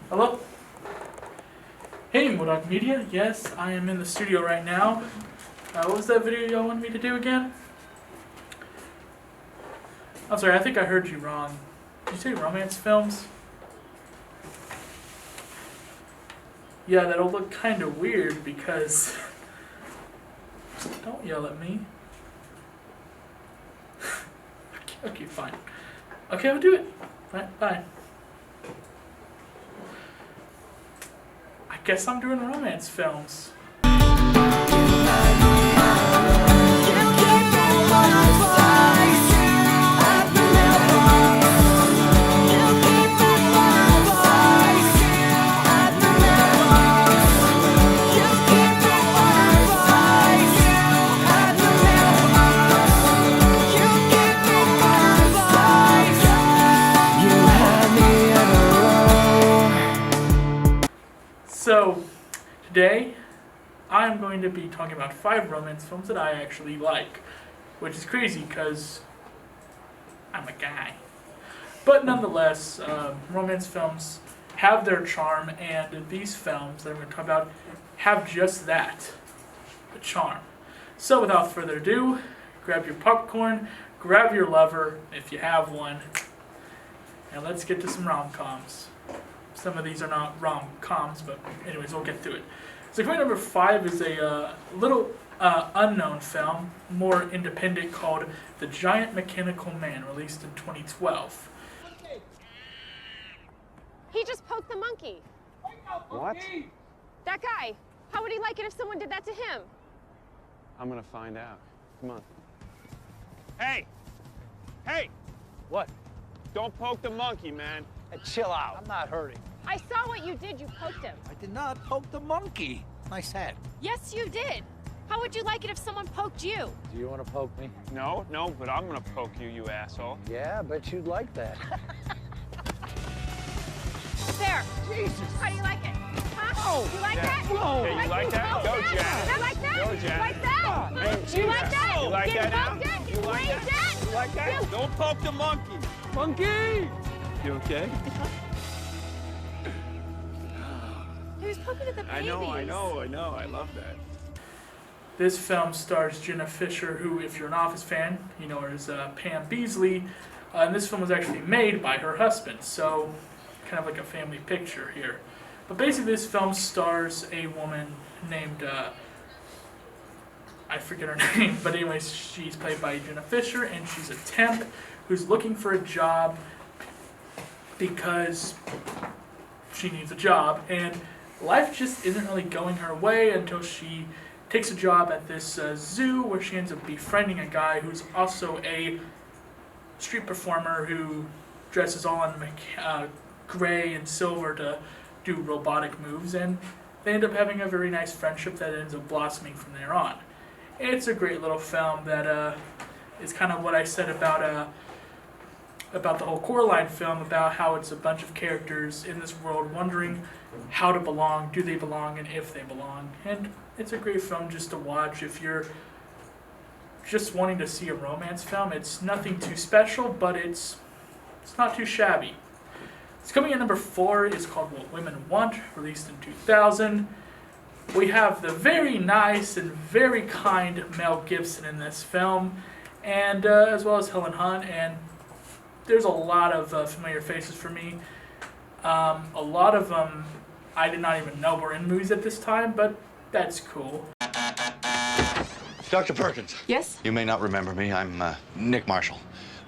Hello? Hey, Modoc Media. Yes, I am in the studio right now. What was that video y'all wanted me to do again? I'm sorry, I think I heard you wrong. Did you say romance films? Yeah, that'll look kind of weird because... Don't yell at me. Okay, fine. Okay, I'll do it. Right, bye. I guess I'm doing romance films. So, today, I'm going to be talking about 5 romance films that I actually like, which is crazy because I'm a guy. But nonetheless, romance films have their charm, and these films that I'm going to talk about have just that, a charm. So without further ado, grab your popcorn, grab your lover, if you have one, and let's get to some rom-coms. Some of these are not rom-coms, but anyways, we'll get through it. So point number 5 is a little unknown film, more independent, called The Giant Mechanical Man, released in 2012. He just poked the monkey. What? That guy. How would he like it if someone did that to him? I'm gonna find out. Come on. Hey! Hey! What? Don't poke the monkey, man. Hey, chill out. I'm not hurting. I saw what you did. You poked him. I did not poke the monkey. Nice head. Yes, you did. How would you like it if someone poked you? Do you want to poke me? No, but I'm gonna poke you, you asshole. Yeah, I bet you'd like that. There. Jesus. How do you like it? Huh? Oh, You like yeah. that? Whoa. Hey, you like that? Go, Janet. I like that. Go, Janet. Like that? Hey, You like that? You like Get that poked now? it? You like Raise that? it? You like that? Don't poke the monkey. Monkey! You okay? He was poking at the babies. I know. I love that. This film stars Jenna Fisher, who, if you're an Office fan, you know her as Pam Beesly. And this film was actually made by her husband, so kind of like a family picture here. But basically, this film stars a woman named, I forget her name, but anyways, she's played by Jenna Fisher, and she's a temp who's looking for a job because she needs a job, and life just isn't really going her way until she takes a job at this zoo where she ends up befriending a guy who's also a street performer who dresses all in gray and silver to do robotic moves, and they end up having a very nice friendship that ends up blossoming from there on. It's a great little film that is kind of what I said about the whole Coraline film, about how it's a bunch of characters in this world wondering how to belong, do they belong, and if they belong. And it's a great film just to watch if you're just wanting to see a romance film. It's nothing too special, but it's not too shabby. It's coming in number 4. It's called What Women Want, released in 2000. We have the very nice and very kind Mel Gibson in this film, and as well as Helen Hunt, and there's a lot of familiar faces for me. A lot of them I did not even know were in movies at this time, but that's cool. Dr. Perkins. Yes? You may not remember me. I'm Nick Marshall.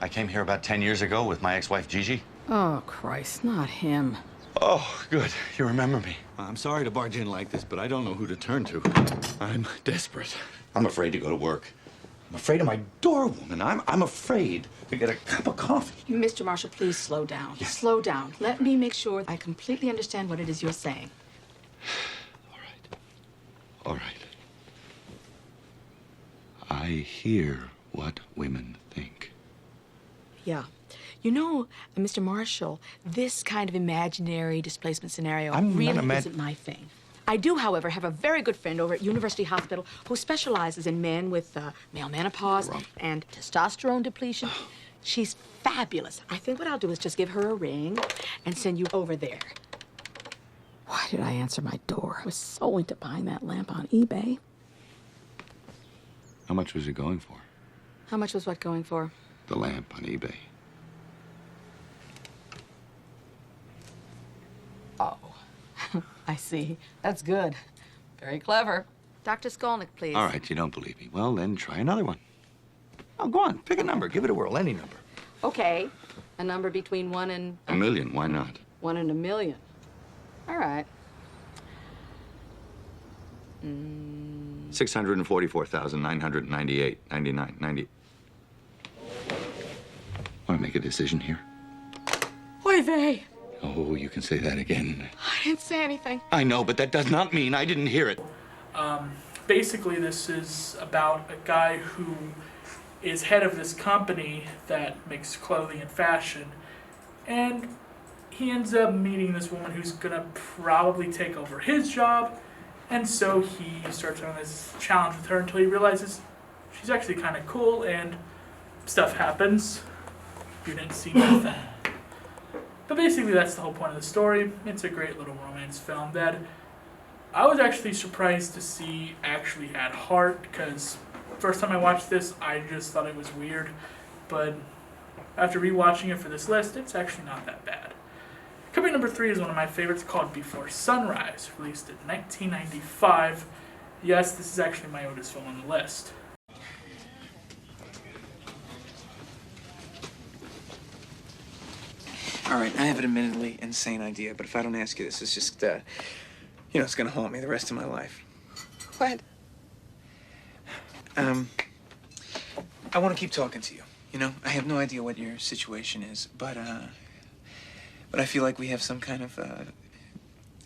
I came here about 10 years ago with my ex-wife, Gigi. Oh, Christ, not him. Oh, good. You remember me. I'm sorry to barge in like this, but I don't know who to turn to. I'm desperate. I'm afraid to go to work. I'm afraid of my doorwoman. I'm afraid to get a cup of coffee. Mr. Marshall, please slow down. Yes. Slow down. Let me make sure I completely understand what it is you're saying. All right. All right. I hear what women think. Yeah. You know, Mr. Marshall, this kind of imaginary displacement scenario really isn't my thing. I do, however, have a very good friend over at University Hospital who specializes in men with male menopause and testosterone depletion. She's fabulous. I think what I'll do is just give her a ring and send you over there. Why did I answer my door? I was so into buying that lamp on eBay. How much was it going for? How much was what going for? The lamp on eBay. Oh, I see. That's good. Very clever. Dr. Skolnick, please. All right, you don't believe me. Well, then try another one. Oh, go on. Pick a number. Give it a whirl. Any number. Okay. A number between 1 and... A million. Why not? 1 and a million. All right. 644,998, 99, 90. Want to make a decision here? Oy vey. Oh, you can say that again. I didn't say anything. I know, but that does not mean I didn't hear it. Basically, this is about a guy who is head of this company that makes clothing and fashion, and he ends up meeting this woman who's gonna probably take over his job, and so he starts on this challenge with her until he realizes she's actually kind of cool, and stuff happens. You didn't see nothing. But basically, that's the whole point of the story. It's a great little romance film that I was actually surprised to see actually had heart, because first time I watched this, I just thought it was weird. But after rewatching it for this list, it's actually not that bad. Coming number 3 is one of my favorites called Before Sunrise, released in 1995. Yes, this is actually my oldest film on the list. All right, I have an admittedly insane idea, but if I don't ask you this, it's just, it's gonna haunt me the rest of my life. What? I want to keep talking to you. I have no idea what your situation is, but I feel like we have some kind of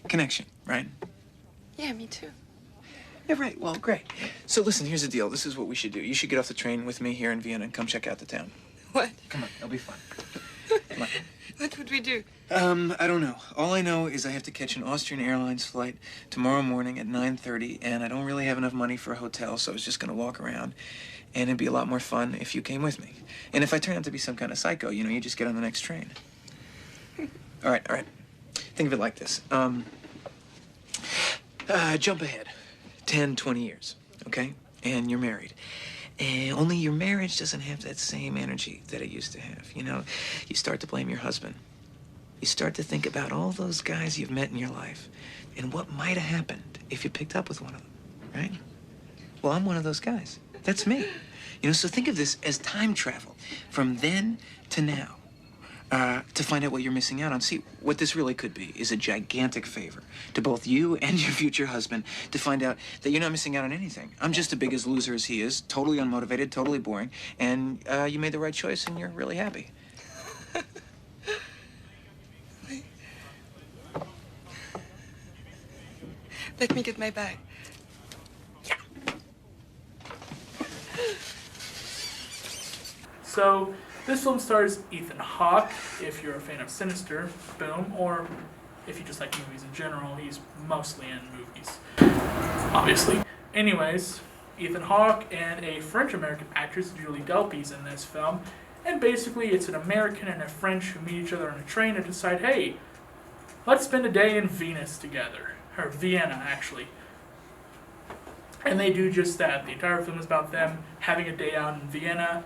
connection, right? Yeah, me too. Yeah, right. Well, great. So listen, here's the deal. This is what we should do. You should get off the train with me here in Vienna and come check out the town. What? Come on, it'll be fun. Come on. What would we do? I don't know. All I know is I have to catch an Austrian Airlines flight tomorrow morning at 9:30, and I don't really have enough money for a hotel, so I was just gonna walk around, and it'd be a lot more fun if you came with me. And if I turn out to be some kind of psycho, you just get on the next train. All right. Think of it like this. Jump ahead 10, 20 years, okay? And you're married. And only your marriage doesn't have that same energy that it used to have. You start to blame your husband. You start to think about all those guys you've met in your life and what might have happened if you picked up with one of them, right? Well, I'm one of those guys. That's me. So think of this as time travel from then to now. To find out what you're missing out on. See, what this really could be is a gigantic favor to both you and your future husband to find out that you're not missing out on anything. I'm just as big as loser as he is, totally unmotivated, totally boring, and you made the right choice and you're really happy. Let me get my bag. So, this film stars Ethan Hawke, if you're a fan of Sinister, boom, or if you just like movies in general, he's mostly in movies, obviously. Anyways, Ethan Hawke and a French-American actress, Julie Delpy's in this film, and basically it's an American and a French who meet each other on a train and decide, hey, let's spend a day in Venus together, or Vienna, actually. And they do just that. The entire film is about them having a day out in Vienna,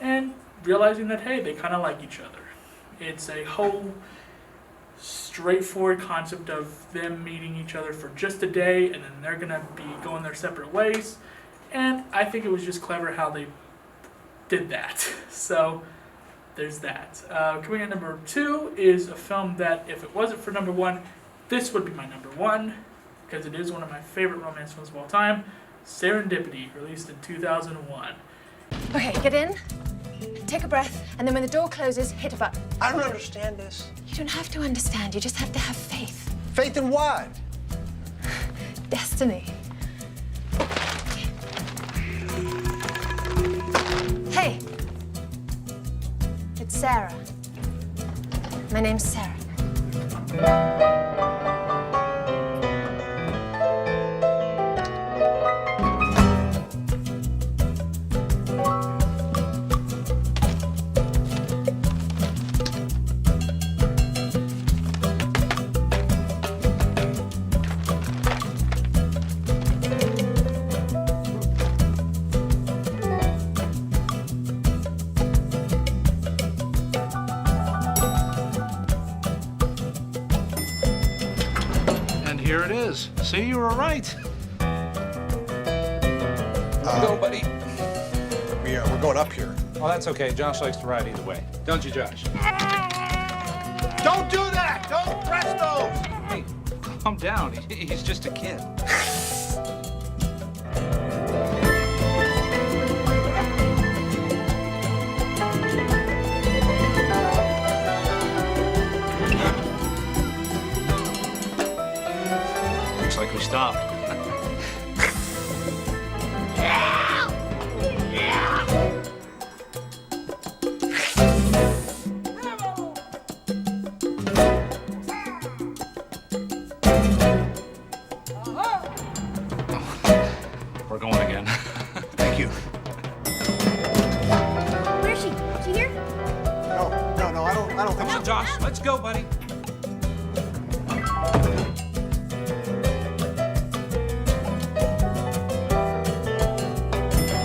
and realizing that, hey, they kind of like each other. It's a whole straightforward concept of them meeting each other for just a day, and then they're going to be going their separate ways. And I think it was just clever how they did that. So there's that. Coming in number 2 is a film that, if it wasn't for number 1, this would be my number 1, because it is one of my favorite romance films of all time, Serendipity, released in 2001. Okay, get in, take a breath, and then when the door closes, hit a button. I don't understand this. You don't have to understand, you just have to have faith. Faith in what? Destiny. Hey, it's Sarah. My name's Sarah. here it is. See, you were right. Go, buddy. We're going up here. Oh, that's okay. Josh likes to ride either way. Don't you, Josh? Don't do that! Don't press those! Hey, calm down. He's just a kid. Looks like we stopped. We're going again. Thank you. Where is she? Is she here? No, I don't think Come so. on, Josh. Let's go, buddy.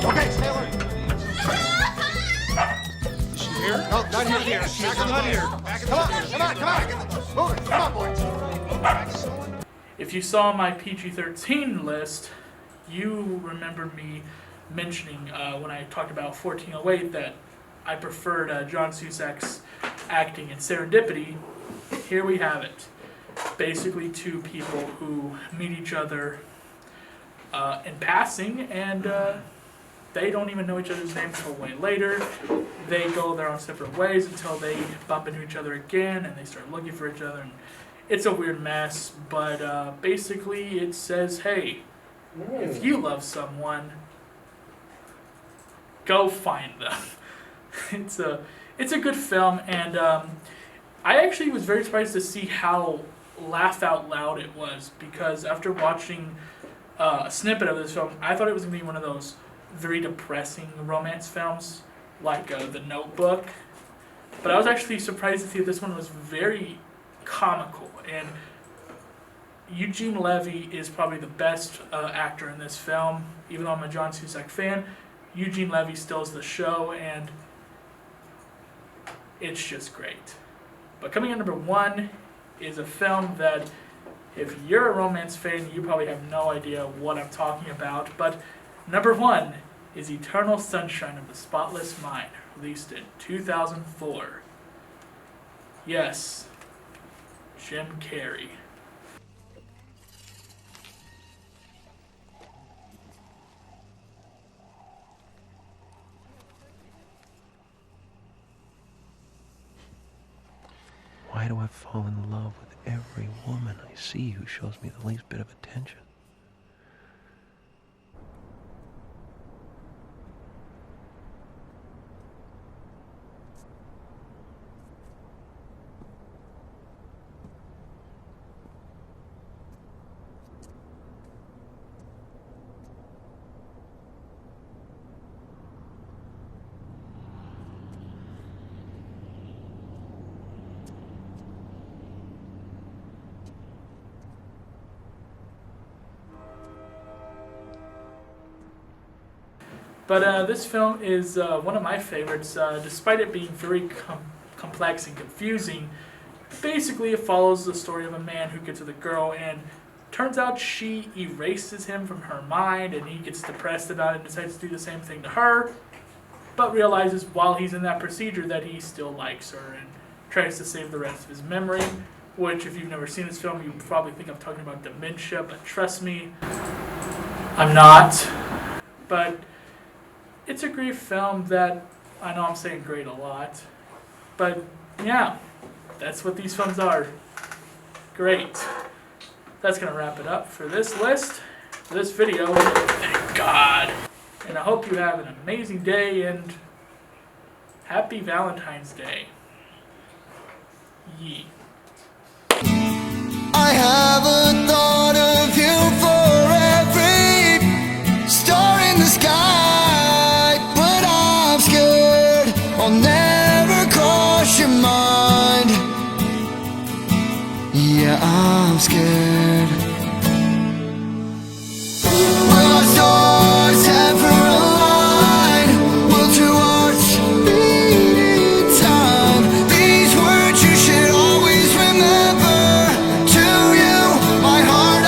Okay, stay alert. Is she here? No, not here. She's not here. Come on. Move it. Come on, boys. If you saw my PG-13 list, you remember me mentioning when I talked about 1408 that I preferred John Cusack's acting in Serendipity. Here we have it. Basically two people who meet each other in passing, and they don't even know each other's names until way later. They go their own separate ways until they bump into each other again, and they start looking for each other. And it's a weird mess, but basically it says, hey, if you love someone, go find them. It's a good film, and I actually was very surprised to see how laugh out loud it was, because after watching a snippet of this film, I thought it was going to be one of those very depressing romance films, like The Notebook. But I was actually surprised to see that this one was very comical, and Eugene Levy is probably the best actor in this film. Even though I'm a John Cusack fan, Eugene Levy steals the show, and it's just great. But coming in number one is a film that, if you're a romance fan, you probably have no idea what I'm talking about. But number one is Eternal Sunshine of the Spotless Mind, released in 2004. Yes, Jim Carrey. Why do I fall in love with every woman I see who shows me the least bit of attention? But this film is one of my favorites, despite it being very complex and confusing. Basically, it follows the story of a man who gets with a girl, and turns out she erases him from her mind, and he gets depressed about it and decides to do the same thing to her, but realizes while he's in that procedure that he still likes her and tries to save the rest of his memory, which, if you've never seen this film, you probably think I'm talking about dementia, but trust me, I'm not. But it's a great film that, I know I'm saying great a lot, but yeah, that's what these films are. Great. That's going to wrap it up for this list, for this video. Thank God. And I hope you have an amazing day, and happy Valentine's Day. Yee. I haven't thought of you for every star in the sky, but I'm scared I'll never cross your mind. Yeah, I'm scared. Will our stars ever align? Will two hearts beat in time? These words you should always remember. To you, my heart